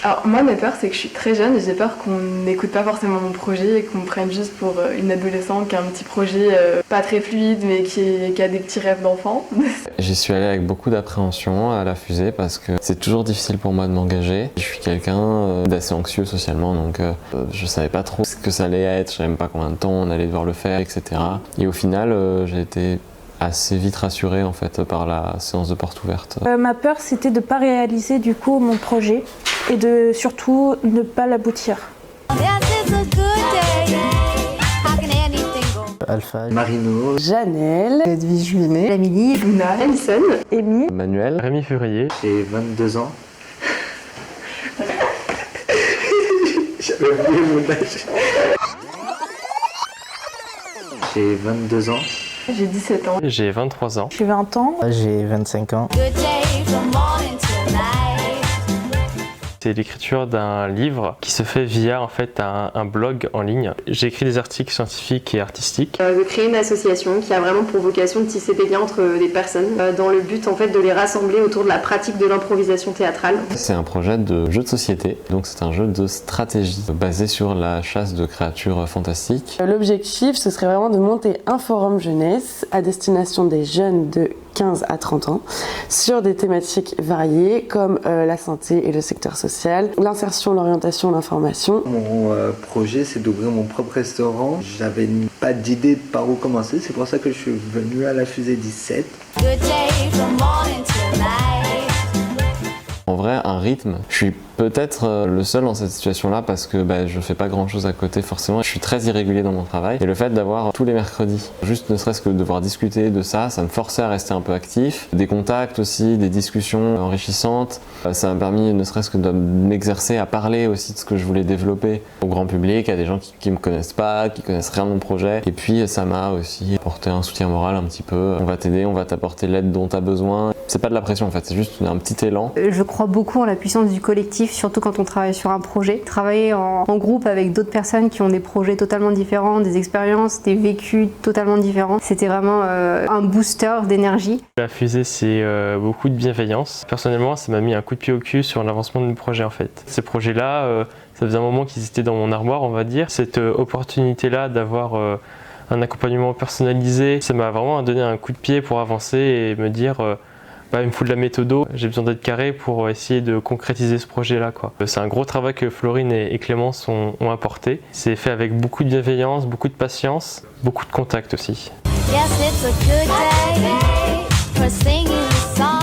Alors moi mes peurs c'est que je suis très jeune et j'ai peur qu'on n'écoute pas forcément mon projet et qu'on me prenne juste pour une adolescente qui a un petit projet pas très fluide mais qui a des petits rêves d'enfant. J'y suis allé avec beaucoup d'appréhension à la fusée parce que c'est toujours difficile pour moi de m'engager. Je suis quelqu'un d'assez anxieux socialement donc je savais pas trop ce que ça allait être, je savais même pas combien de temps on allait devoir le faire, etc. Et au final j'ai été assez vite rassurée en fait par la séance de porte ouverte. Ma peur c'était de ne pas réaliser du coup mon projet et de surtout ne pas l'aboutir. Alpha, Marino, Janelle, Edwige Juinet, Amélie, Luna, Alison, Amy, Manuel, Rémi Furier. j'ai 22 ans. J'avais oublié mon âge. J'ai 22 ans. j'ai 17 ans. J'ai 23 ans. J'ai 20 ans. J'ai 25 ans. C'est l'écriture d'un livre qui se fait via en fait un blog en ligne. J'écris des articles scientifiques et artistiques. De créer une association qui a vraiment pour vocation de tisser des liens entre des personnes dans le but en fait de les rassembler autour de la pratique de l'improvisation théâtrale. C'est un projet de jeu de société, donc c'est un jeu de stratégie basé sur la chasse de créatures fantastiques. L'objectif, ce serait vraiment de monter un forum jeunesse à destination des jeunes de 15 à 30 ans sur des thématiques variées comme la santé et le secteur social, l'insertion, l'orientation, l'information. Mon projet, c'est d'ouvrir mon propre restaurant. J'avais pas d'idée de par où commencer, c'est pour ça que je suis venu à la Fusée 17. En vrai, un rythme, je suis peut-être le seul dans cette situation-là parce que je fais pas grand-chose à côté forcément. Je suis très irrégulier dans mon travail et le fait d'avoir tous les mercredis, juste ne serait-ce que de devoir discuter de ça, ça me forçait à rester un peu actif. Des contacts aussi, des discussions enrichissantes. Ça m'a permis ne serait-ce que de m'exercer à parler aussi de ce que je voulais développer au grand public, à des gens qui me connaissent pas, qui connaissent rien de mon projet. Et puis ça m'a aussi apporté un soutien moral un petit peu. On va t'aider, on va t'apporter l'aide dont tu as besoin. C'est pas de la pression en fait, c'est juste un petit élan. Je crois beaucoup en la puissance du collectif, surtout quand on travaille sur un projet. Travailler en groupe avec d'autres personnes qui ont des projets totalement différents, des expériences, des vécus totalement différents, c'était vraiment un booster d'énergie. La Fusée, c'est beaucoup de bienveillance. Personnellement, ça m'a mis un coup de pied au cul sur l'avancement de mon projet en fait. Ces projets-là, ça faisait un moment qu'ils étaient dans mon armoire, on va dire. Cette opportunité-là d'avoir un accompagnement personnalisé, ça m'a vraiment donné un coup de pied pour avancer et me dire il me faut de la méthodo, j'ai besoin d'être carré pour essayer de concrétiser ce projet-là. C'est un gros travail que Florine et Clémence ont apporté. C'est fait avec beaucoup de bienveillance, beaucoup de patience, beaucoup de contact aussi. Yes, it's a good day for singing a song.